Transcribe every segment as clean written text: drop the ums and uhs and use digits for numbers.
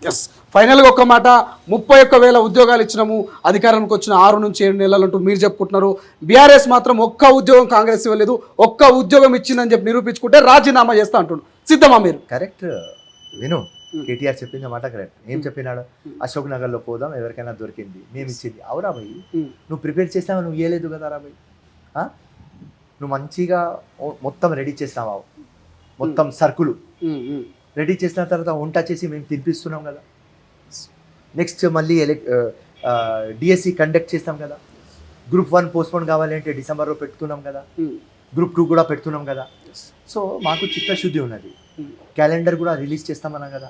Yes, ఫైనల్గా ఒక్క మాట, 31,000 ఉద్యోగాలు ఇచ్చినాము అధికారానికి వచ్చిన 6 నుంచి 7 నెలలు అంటూ మీరు చెప్పుకుంటున్నారు. బీఆర్ఎస్ మాత్రం ఒక్క ఉద్యోగం కాంగ్రెస్ ఇవ్వలేదు, ఒక్క ఉద్యోగం ఇచ్చిందని చెప్పి నిరూపించుకుంటే రాజీనామా చేస్తా అంటున్నారు. సిద్ధమా మీరు? కరెక్ట్ విను, కేటీఆర్ చెప్పింది మాట కరెక్ట్. ఏం చెప్పినాడు? అశోక్ నగర్లో పోదాం, ఎవరికైనా దొరికింది, మేము ఇచ్చింది. అవురా భయ్, నువ్వు ప్రిపేర్ చేసినావా? నువ్వు ఇవ్వలేదు కదా రా భయ్. నువ్వు మంచిగా మొత్తం రెడీ చేసినావా? మొత్తం సరుకులు రెడీ చేసిన తర్వాత వంట చేసి మేము తినిపిస్తున్నాం కదా. నెక్స్ట్ మళ్ళీ డిఎస్సి కండక్ట్ చేస్తాం కదా. గ్రూప్ 1 పోస్ట్పోన్ కావాలంటే డిసెంబర్లో పెడుతున్నాం కదా. గ్రూప్ 2 కూడా పెడుతున్నాం కదా. సో మాకు చిత్తశుద్ధి ఉన్నది. క్యాలెండర్ కూడా రిలీజ్ చేస్తామన్నాం కదా.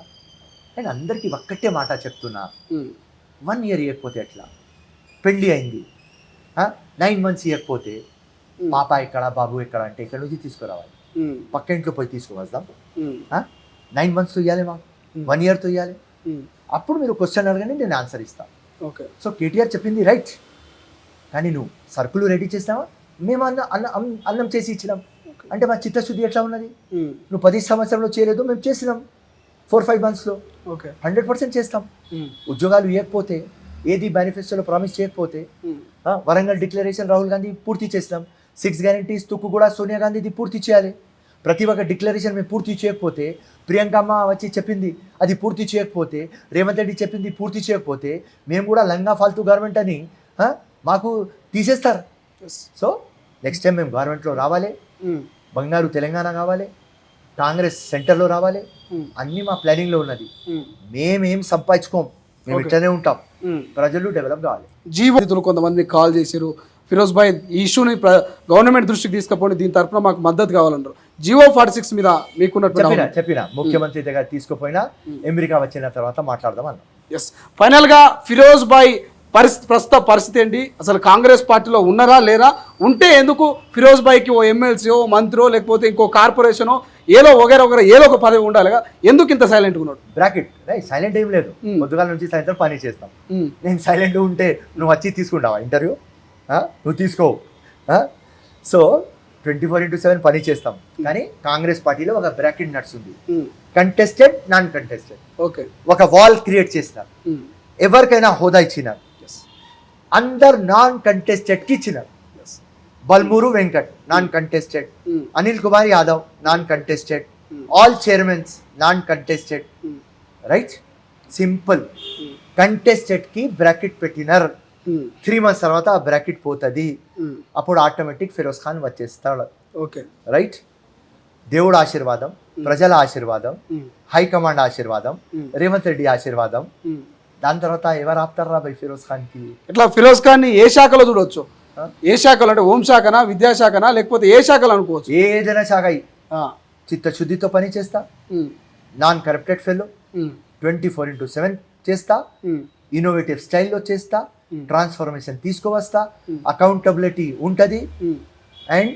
నేను అందరికీ ఒక్కటే మాట చెప్తున్నా, 1 ఇయర్ ఇవ్వకపోతే ఎట్లా? పెళ్ళి అయింది, 9 మంత్స్ ఇవ్వకపోతే పాప ఎక్కడ, బాబు ఎక్కడ అంటే ఇక్కడ నుంచి తీసుకురావాలి. పక్క ఇంట్లో పోయి తీసుకువస్తాం. 9 మంత్స్తో ఇవ్వాలి, మాకు 1 ఇయర్తో ఇవ్వాలి. అప్పుడు మీరు క్వశ్చన్ అడగండి, నేను ఆన్సర్ ఇస్తాను. ఓకే. సో కేటీఆర్ చెప్పింది రైట్, కానీ నువ్వు సరుకులు రెడీ చేసినావా? మేము అన్నం చేసి ఇచ్చినాం అంటే మా చిత్తశుద్ధి ఎట్లా ఉన్నది? నువ్వు 10 సంవత్సరంలో చేయలేదు, మేము చేసినాం 4-5 మంత్స్లో. ఓకే, 100% చేస్తాం. ఉద్యోగాలు ఇవ్వకపోతే, ఏది మేనిఫెస్టోలో ప్రామిస్ చేయకపోతే, వరంగల్ డిక్లరేషన్ రాహుల్ గాంధీ పూర్తి చేసినాం. 6 గ్యారంటీస్ తుక్కు కూడా సోనియా గాంధీది పూర్తి చేయాలి. ప్రతి ఒక్క డిక్లరేషన్ మేము పూర్తి చేయకపోతే, ప్రియాంకమ్మ వచ్చి చెప్పింది అది పూర్తి చేయకపోతే, రేవంత్ రెడ్డి చెప్పింది పూర్తి చేయకపోతే, మేము కూడా లంగా ఫాల్తూ గవర్నమెంట్ అని మాకు తీసేస్తారు. సో నెక్స్ట్ టైం మేము గవర్నమెంట్లో రావాలి, బంగారు తెలంగాణ కావాలి, కాంగ్రెస్ సెంటర్లో రావాలి. అన్నీ మా ప్లానింగ్లో ఉన్నది. మేమేం సంపాదించుకోం, మేము ఇట్లనే ఉంటాం. ప్రజలు డెవలప్ కావాలి. జీవితులు కొంతమంది కాల్ చేశారు, ఫిరోజ్ భాయ్ ఈ ఇష్యూని గవర్నమెంట్ దృష్టికి తీసుకుపోయి దీని తరఫున మాకు మద్దతు కావాలన్నారు. జియో 46 మీద మీకున్న చెప్పిన ముఖ్యమంత్రి దగ్గర తీసుకుపోయినా అమెరికా వచ్చిన తర్వాత మాట్లాడదాం అన్న. ఎస్, ఫైనల్గా ఫిరోజ్ భాయ్ ప్రస్తుత పరిస్థితి ఏంటి? అసలు కాంగ్రెస్ పార్టీలో ఉన్నారా లేరా? ఉంటే ఎందుకు ఫిరోజ్ భాయ్కి ఓ ఎమ్మెల్సీ, ఓ మంత్రో, లేకపోతే ఇంకో కార్పొరేషనో ఏదో వగేర ఏదో ఒక పదవి ఉండాలిగా, ఎందుకు ఇంత సైలెంట్గా ఉన్నాడు? బ్రాకెట్ సైలెంట్ ఏం లేదు, పొద్దుగాల నుంచి సాయంత్రం పని చేస్తాం. నేను సైలెంట్ ఉంటే నువ్వు వచ్చి తీసుకుంటావా ఇంటర్వ్యూ? నువ్వు తీసుకోవు. సో 24/7 పని చేస్తాం. కానీ కాంగ్రెస్ పార్టీలో ఒక బ్రాకెట్ నడుస్తుంది, కంటెస్టెడ్, నాన్ కంటెస్టెడ్. ఓకే, ఒక వాల్ క్రియేట్ చేసినారు. ఎవరికైనా హోదా ఇచ్చినారు, అందరు నాన్ కంటెస్టెడ్కి ఇచ్చినారు. Balmuri Venkat non contested, Anil Kumar Yadav non contested, all chairmans non contested. Right, simple. కంటెస్టెడ్కి బ్రాకెట్ పెట్టినారు. 3 మంత్స్ తర్వాత ఆ బ్రాకెట్ పోతుంది. అప్పుడు ఆటోమేటిక్ ఫిరోజ్ ఖాన్ వచ్చేస్తాడు. Okay, right. దేవుడు ఆశీర్వాదం, ప్రజల ఆశీర్వాదం, హైకమాండ్ ఆశీర్వాదం, రేవంత్ రెడ్డి ఆశీర్వాదం. దాని తర్వాత ఎవరు ఆపుతారా బై ఫిరోజ్ ఖాన్కి? ఇట్లా ఫిరోజ్ ఖాన్ని ఏ శాఖలో చూడవచ్చు? ఏ శాఖలు అంటే హోంశాఖనా, విద్యాశాఖనా, లేకపోతే ఏ శాఖలు అనుకోవచ్చు? ఏదైనా శాఖ చిత్తశుద్ధితో పని చేస్తా, నాన్ కరప్టెడ్ ఫెలో, 24/7 చేస్తా, ఇన్నోవేటివ్ స్టైల్లో చేస్తా, ట్రాన్స్ఫర్మేషన్ తీసుకువస్తా, అకౌంటబిలిటీ ఉంటుంది, అండ్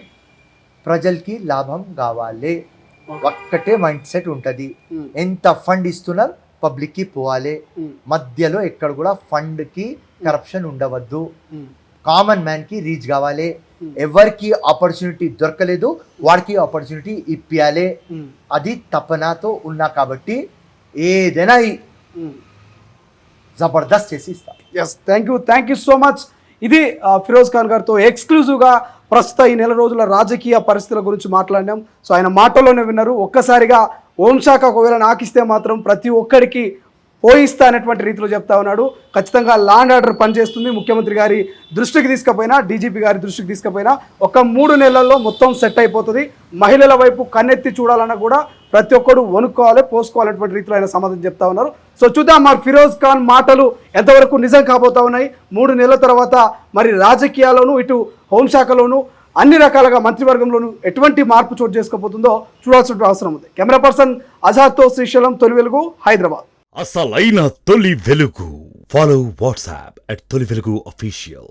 ప్రజలకి లాభం కావాలి. ఒక్కటే మైండ్ సెట్ ఉంటుంది. ఎంత ఫండ్ ఇస్తున్నారు పబ్లిక్కి పోవాలి. మధ్యలో ఎక్కడ కూడా ఫండ్కి కరప్షన్ ఉండవద్దు. కామన్ మ్యాన్కి రీచ్ కావాలి. ఎవరికి ఆపర్చునిటీ దొరకలేదు వాడికి ఆపర్చునిటీ ఇప్పియాలి. అది తపనతో ఉన్నా కాబట్టి ఏదైనా జబర్దస్త్ చేసి ఇస్తా. Yes, thank you so much. ఇది ఫిరోజ్ ఖాన్ గారితో ఎక్స్క్లూజివ్గా ప్రస్తుత ఈ నెల రోజుల రాజకీయ పరిస్థితుల గురించి మాట్లాడినాం. సో ఆయన మాటల్లోనే విన్నారు. ఒక్కసారిగా హోంశాఖ ఒకవేళ నాకిస్తే మాత్రం ప్రతి ఒక్కరికి పోయిస్తా అనేటువంటి రీతిలో చెప్తా ఉన్నాడు. ఖచ్చితంగా లా అండ్ ఆర్డర్ పనిచేస్తుంది. ముఖ్యమంత్రి గారి దృష్టికి తీసుకుపోయినా, డీజీపీ గారి దృష్టికి తీసుకుపోయినా ఒక 3 నెలల్లో మొత్తం సెట్ అయిపోతుంది. మహిళల వైపు కన్నెత్తి చూడాలన్నా కూడా ప్రతి ఒక్కరు వణుక్కోవాలి, పోసుకోవాలనేటువంటి రీతిలో ఆయన సమాధానం చెప్తా ఉన్నారు. సో చూద్దాం మరి ఫిరోజ్ ఖాన్ మాటలు ఎంతవరకు నిజం కాబోతా ఉన్నాయి. 3 నెలల తర్వాత మరి రాజకీయాల్లోనూ, ఇటు హోంశాఖలోనూ, అన్ని రకాలుగా మంత్రివర్గంలోనూ ఎటువంటి మార్పు చోటు చేసుకోబోతుందో చూడాల్సిన అవసరం ఉంది. కెమెరా పర్సన్ అజాద్తో శ్రీశైలం, తొలి వెలుగు, హైదరాబాద్. అసలైన తొలి వెలుగు. ఫాలో వాట్సాప్ @తొలి వెలుగు official.